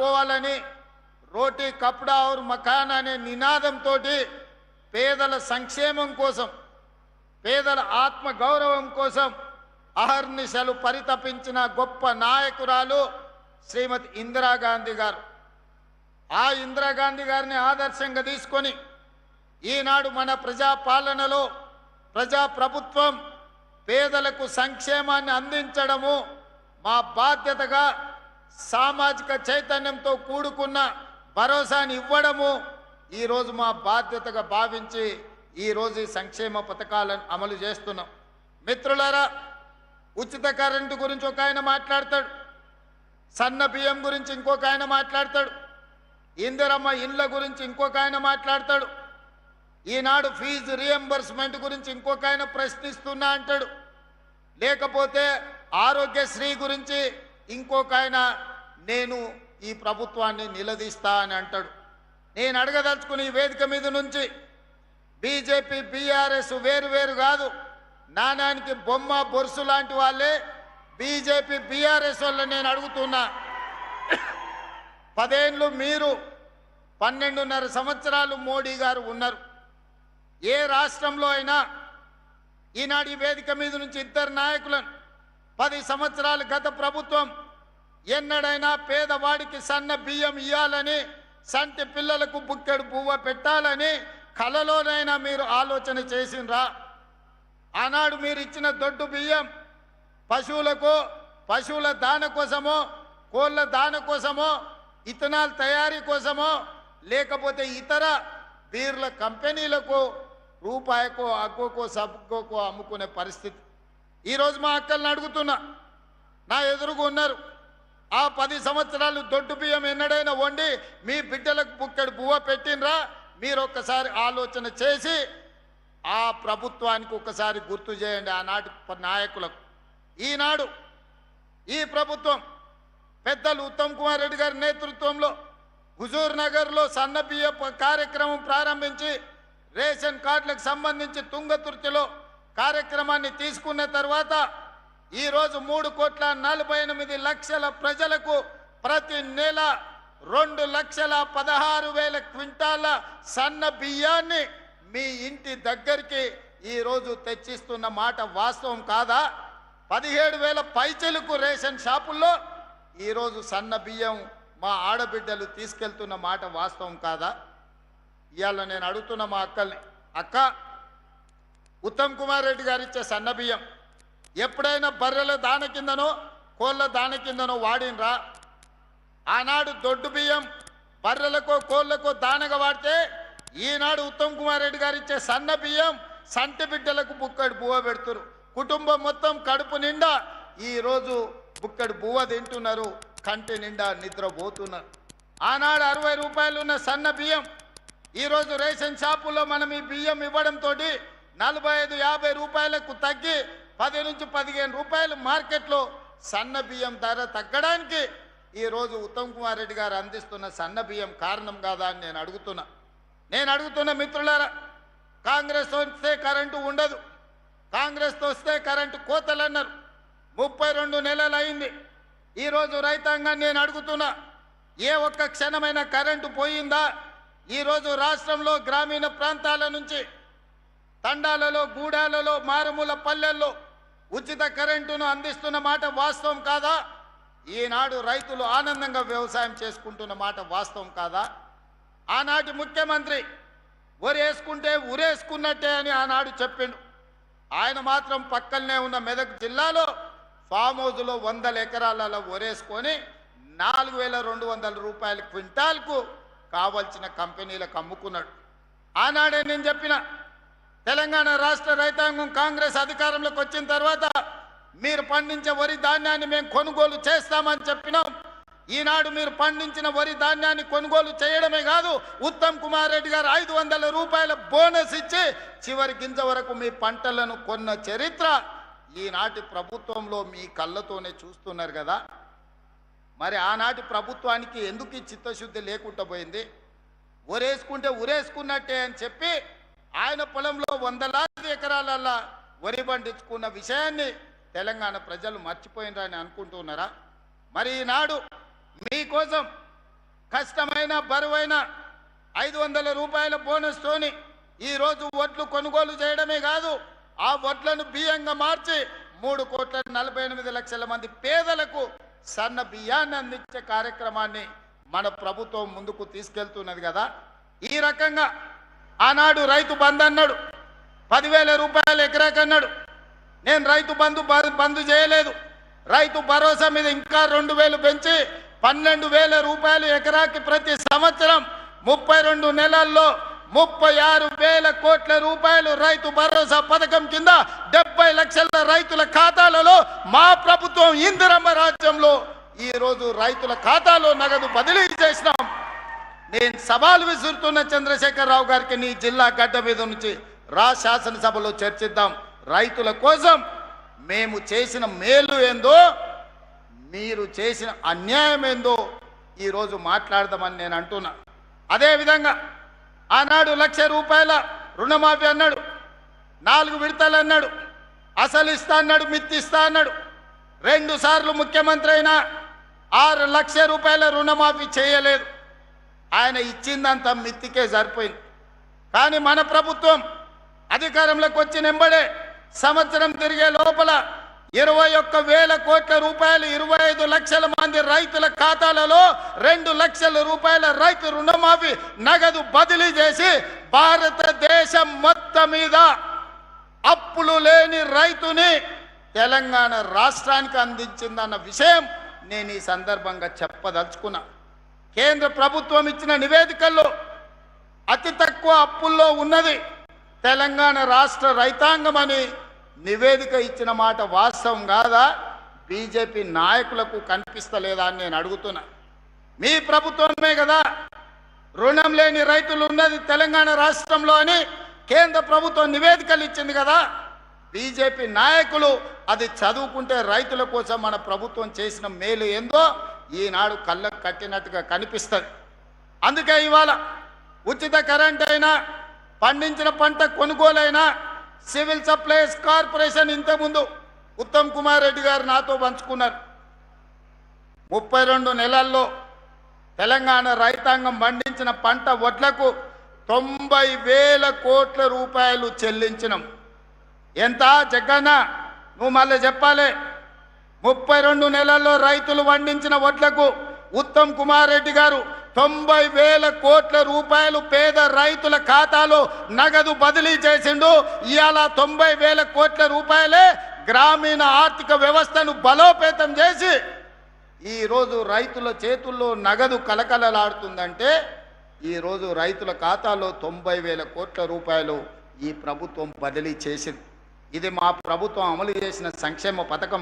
ఆదుకోవాలని రోటీ కప్డా ఔర్ మకాన్ అనే నినాదంతో పేదల సంక్షేమం కోసం, పేదల ఆత్మ గౌరవం కోసం అహర్నిశలు పరితపించిన గొప్ప నాయకురాలు శ్రీమతి ఇందిరాగాంధీ గారు. ఆ ఇందిరాగాంధీ గారిని ఆదర్శంగా తీసుకొని ఈనాడు మన ప్రజాపాలనలో ప్రజాప్రభుత్వం పేదలకు సంక్షేమాన్ని అందించడము మా బాధ్యతగా, సామాజిక చైతన్యంతో కూడుకున్న భరోసాని ఇవ్వడము ఈరోజు మా బాధ్యతగా భావించి ఈరోజు ఈ సంక్షేమ పథకాలను అమలు చేస్తున్నాం. మిత్రులారా, ఉచిత కరెంటు గురించి ఒక ఆయన మాట్లాడతాడు, సన్న బియ్యం గురించి ఇంకొక ఆయన మాట్లాడతాడు, ఇందిరమ్మ ఇండ్ల గురించి ఇంకొక ఆయన మాట్లాడతాడు, ఈనాడు ఫీజు రియంబర్స్మెంట్ గురించి ఇంకొక ఆయన ప్రశ్నిస్తున్నా అంటాడు, లేకపోతే ఆరోగ్యశ్రీ గురించి ఇంకొక ఆయన నేను ఈ ప్రభుత్వాన్ని నిలదీస్తా అని అంటాడు. నేను అడగదలుచుకుని ఈ వేదిక మీద నుంచి బీజేపీ బీఆర్ఎస్ వేరు వేరు కాదు, నాణానికి బొమ్మ బొరుసు లాంటి వాళ్ళే బీజేపీ బీఆర్ఎస్ వల్ల నేను అడుగుతున్నా. 10 ఏళ్ళు మీరు, 12.5 సంవత్సరాలు మోడీ గారు ఉన్నారు. ఏ రాష్ట్రంలో అయినా ఈనాడు ఈ వేదిక మీద నుంచి ఇద్దరు నాయకులను 10 సంవత్సరాలు గత ప్రభుత్వం ఎన్నడైనా పేదవాడికి సన్న బియ్యం ఇవ్వాలని, సంటి పిల్లలకు బుక్కెడు పువ్వ పెట్టాలని కలలోనైనా మీరు ఆలోచన చేసిండ్రా? ఆనాడు మీరు ఇచ్చిన దొడ్డు బియ్యం పశువులకు, పశువుల దాన కోసమో, కోళ్ళ దాన కోసమో, ఇథనాల్ తయారీ కోసమో, లేకపోతే ఇతర బీర్ల కంపెనీలకు రూపాయకో అగ్గోకో సబ్బుకో అమ్ముకునే పరిస్థితి. ఈరోజు మా అక్కల్ని అడుగుతున్నా, నా ఎదురుగా ఉన్నారు, ఆ 10 సంవత్సరాలు దొడ్డు బియ్యం ఎన్నడైనా వండి మీ బిడ్డలకు బుక్కెడు పువ్వ పెట్టినరా? మీరు ఒక్కసారి ఆలోచన చేసి ఆ ప్రభుత్వానికి ఒకసారి గుర్తు చేయండి, ఆనాటి నాయకులకు. ఈనాడు ఈ ప్రభుత్వం పెద్దలు ఉత్తమ్ కుమార్ రెడ్డి గారి నేతృత్వంలో హుజూర్ నగర్లో సన్న బియ్య కార్యక్రమం ప్రారంభించి రేషన్ కార్డులకు సంబంధించి తుంగతుర్తిలో కార్యక్రమాన్ని తీసుకున్న తర్వాత ఈరోజు 3,48,00,000 ప్రజలకు ప్రతి నెల 2,16,000 క్వింటాల సన్న బియ్యాన్ని మీ ఇంటి దగ్గరికి ఈరోజు తెచ్చిస్తున్న మాట వాస్తవం కాదా? 17,000 పైచలకు రేషన్ షాపుల్లో ఈరోజు సన్న బియ్యం మా ఆడబిడ్డలు తీసుకెళ్తున్న మాట వాస్తవం కాదా? ఇవాళ నేను అడుగుతున్న మా అక్కల్ని, అక్క, ఉత్తమ్ కుమార్ రెడ్డి గారు ఇచ్చే సన్న బియ్యం ఎప్పుడైనా బర్రెల దాన కిందనో కోళ్ళ దాన కిందనో వాడినరా? ఆనాడు దొడ్డు బియ్యం బర్రెలకో కోళ్ళకో దానగా వాడితే ఈనాడు ఉత్తమ్ కుమార్ రెడ్డి గారు ఇచ్చే సన్న బియ్యం సంటి బిడ్డలకు బుక్కడు బువ్వ పెడుతురు. కుటుంబం మొత్తం కడుపు నిండా ఈరోజు బుక్కడు బువ్వ తింటున్నారు, కంటి నిండా నిద్రపోతున్నారు. ఆనాడు 60 రూపాయలు ఉన్న సన్న బియ్యం ఈరోజు రేషన్ షాపుల్లో మనం ఈ బియ్యం ఇవ్వడంతో 45-50 రూపాయలకు తగ్గి 10 నుంచి 15 రూపాయలు మార్కెట్లో సన్న బియ్యం ధర తగ్గడానికి ఈరోజు ఉత్తమ్ కుమార్ రెడ్డి గారు అందిస్తున్న సన్న బియ్యం కారణం కాదా అని నేను అడుగుతున్న మిత్రులారా, కాంగ్రెస్ వస్తే కరెంటు ఉండదు, కాంగ్రెస్తో వస్తే కరెంటు కోతలు అన్నారు. 32 నెలలు అయింది. ఈరోజు రైతాంగాన్ని నేను అడుగుతున్నా, ఏ ఒక్క క్షణమైన కరెంటు పోయిందా? ఈరోజు రాష్ట్రంలో గ్రామీణ ప్రాంతాల నుంచి తండాలలో, గూడాలలో, మారుమూల పల్లెల్లో ఉచిత కరెంటును అందిస్తున్న మాట వాస్తవం కాదా? ఈనాడు రైతులు ఆనందంగా వ్యవసాయం చేసుకుంటున్న మాట వాస్తవం కాదా? ఆనాటి ముఖ్యమంత్రి ఒరేసుకుంటే ఉరేసుకున్నట్టే అని ఆనాడు చెప్పిండు. ఆయన మాత్రం పక్కనే ఉన్న మెదక్ జిల్లాలో ఫామ్ హౌస్లో 100 ఎకరాలలో ఒరేసుకొని 4,200 రూపాయల క్వింటాల్కు కావాల్సిన కంపెనీలకు అమ్ముకున్నాడు. ఆనాడే నేను చెప్పిన, తెలంగాణ రాష్ట్ర రైతాంగం కాంగ్రెస్ అధికారంలోకి వచ్చిన తర్వాత మీరు పండించే వరి ధాన్యాన్ని మేము కొనుగోలు చేస్తామని చెప్పినాం. ఈనాడు మీరు పండించిన వరి ధాన్యాన్ని కొనుగోలు చేయడమే కాదు, ఉత్తమ్ కుమార్ రెడ్డి గారు 500 రూపాయల బోనస్ ఇచ్చి చివరి గింజ వరకు మీ పంటలను కొన్న చరిత్ర ఈనాటి ప్రభుత్వంలో మీ కళ్ళతోనే చూస్తున్నారు కదా. మరి ఆనాటి ప్రభుత్వానికి ఎందుకు ఈ చిత్తశుద్ధి లేకుండా పోయింది? ఒరేసుకుంటే ఉరేసుకున్నట్టే అని చెప్పి ఆయన పొలంలో 100,000 ఎకరాలల్లా వరి పండించుకున్న విషయాన్ని తెలంగాణ ప్రజలు మర్చిపోయినరని అనుకుంటున్నారా? మరి ఈనాడు మీకోసం కష్టమైన బరువైన 500 రూపాయల బోనస్ తోని ఈ రోజు వడ్లు కొనుగోలు చేయడమే కాదు, ఆ వడ్లను బియ్యంగా మార్చి 3,48,00,000 మంది పేదలకు సన్న బియ్యాన్ని అందించే కార్యక్రమాన్ని మన ప్రభుత్వం ముందుకు తీసుకెళ్తున్నది కదా. ఈ రకంగా ఆనాడు రైతు బంధు అన్నాడు, 10,000 రూపాయలు ఎకరాకన్నాడు. నేను రైతు బంధు చేయలేదు, రైతు భరోసా మీద ఇంకా 2,000 పెంచి 12,000 రూపాయలు ఎకరాకి ప్రతి సంవత్సరం 32 నెలల్లో 36,000 కోట్ల రూపాయలు రైతు భరోసా పథకం కింద 70 లక్షల రైతుల ఖాతాలలో మా ప్రభుత్వం ఇందిరమ్మ రాజ్యంలో ఈ రోజు రైతుల ఖాతాలో నగదు బదిలీ చేసినాం. నేను సవాల్ విసురుతున్న చంద్రశేఖరరావు గారికి, నీ జిల్లా గడ్డ మీద నుంచి రా, శాసనసభలో చర్చిద్దాం. రైతుల కోసం మేము చేసిన మేలు ఏందో, మీరు చేసిన అన్యాయం ఏందో ఈరోజు మాట్లాడదామని నేను అంటున్నా. అదేవిధంగా ఆనాడు 1,00,000 రూపాయల రుణమాఫీ అన్నాడు, 4 విడతలు అన్నాడు, అసలు ఇస్తా అన్నాడు, మిత్తి ఇస్తా అన్నాడు. 2 సార్లు ముఖ్యమంత్రి అయినా 6 లక్షల రూపాయల రుణమాఫీ చేయలేదు. ఆయన ఇచ్చిందంతా మిత్తికే సరిపోయింది. కానీ మన ప్రభుత్వం అధికారంలోకి వచ్చిన వెంబడే సంవత్సరం తిరిగే లోపల 21,000 కోట్ల రూపాయలు 25 లక్షల మంది రైతుల ఖాతాలలో 2 లక్షల రూపాయల రైతు రుణమాఫీ నగదు బదిలీ చేసి భారతదేశం మొత్తం మీద అప్పులు లేని రైతుని తెలంగాణ రాష్ట్రానికి అందించిందన్న విషయం నేను ఈ సందర్భంగా చెప్పదలుచుకున్నా. కేంద్ర ప్రభుత్వం ఇచ్చిన నివేదికల్లో అతి తక్కువ అప్పుల్లో ఉన్నది తెలంగాణ రాష్ట్ర రైతాంగం అని నివేదిక ఇచ్చిన మాట వాస్తవం కాదా? బీజేపీ నాయకులకు కనిపిస్తలేదా అని నేను అడుగుతున్నా. మీ ప్రభుత్వమే కదా రుణం లేని రైతులు ఉన్నది తెలంగాణ రాష్ట్రంలో అని కేంద్ర ప్రభుత్వం నివేదికలు ఇచ్చింది కదా. బీజేపీ నాయకులు అది చదువుకుంటే రైతుల కోసం మన ప్రభుత్వం చేసిన మేలు ఏందో ఈనాడు కళ్ళకు కట్టినట్టుగా కనిపిస్తుంది. అందుకే ఇవాళ ఉచిత కరెంట్ అయినా, పండించిన పంట కొనుగోలైనా, సివిల్ సప్లైస్ కార్పొరేషన్ ఇంతకుముందు ఉత్తమ్ కుమార్ రెడ్డి గారు నాతో పంచుకున్నారు. 32 నెలల్లో తెలంగాణ రైతాంగం పండించిన పంట వడ్లకు 90,000 కోట్ల రూపాయలు చెల్లించినాం. ఎంత జగన్న, నువ్వు మళ్ళీ చెప్పాలి. 32 నెలల్లో రైతులు పండించిన వడ్లకు ఉత్తమ్ కుమార్ రెడ్డి గారు 90,000 కోట్ల రూపాయలు పేద రైతుల ఖాతాలో నగదు బదిలీ చేసిండు. ఇవాళ 90,000 కోట్ల రూపాయలే గ్రామీణ ఆర్థిక వ్యవస్థను బలోపేతం చేసి ఈరోజు రైతుల చేతుల్లో నగదు కలకలలాడుతుందంటే ఈరోజు రైతుల ఖాతాలో 90,000 కోట్ల రూపాయలు ఈ ప్రభుత్వం బదిలీ చేసింది. ఇది మా ప్రభుత్వం అమలు చేసిన సంక్షేమ పథకం.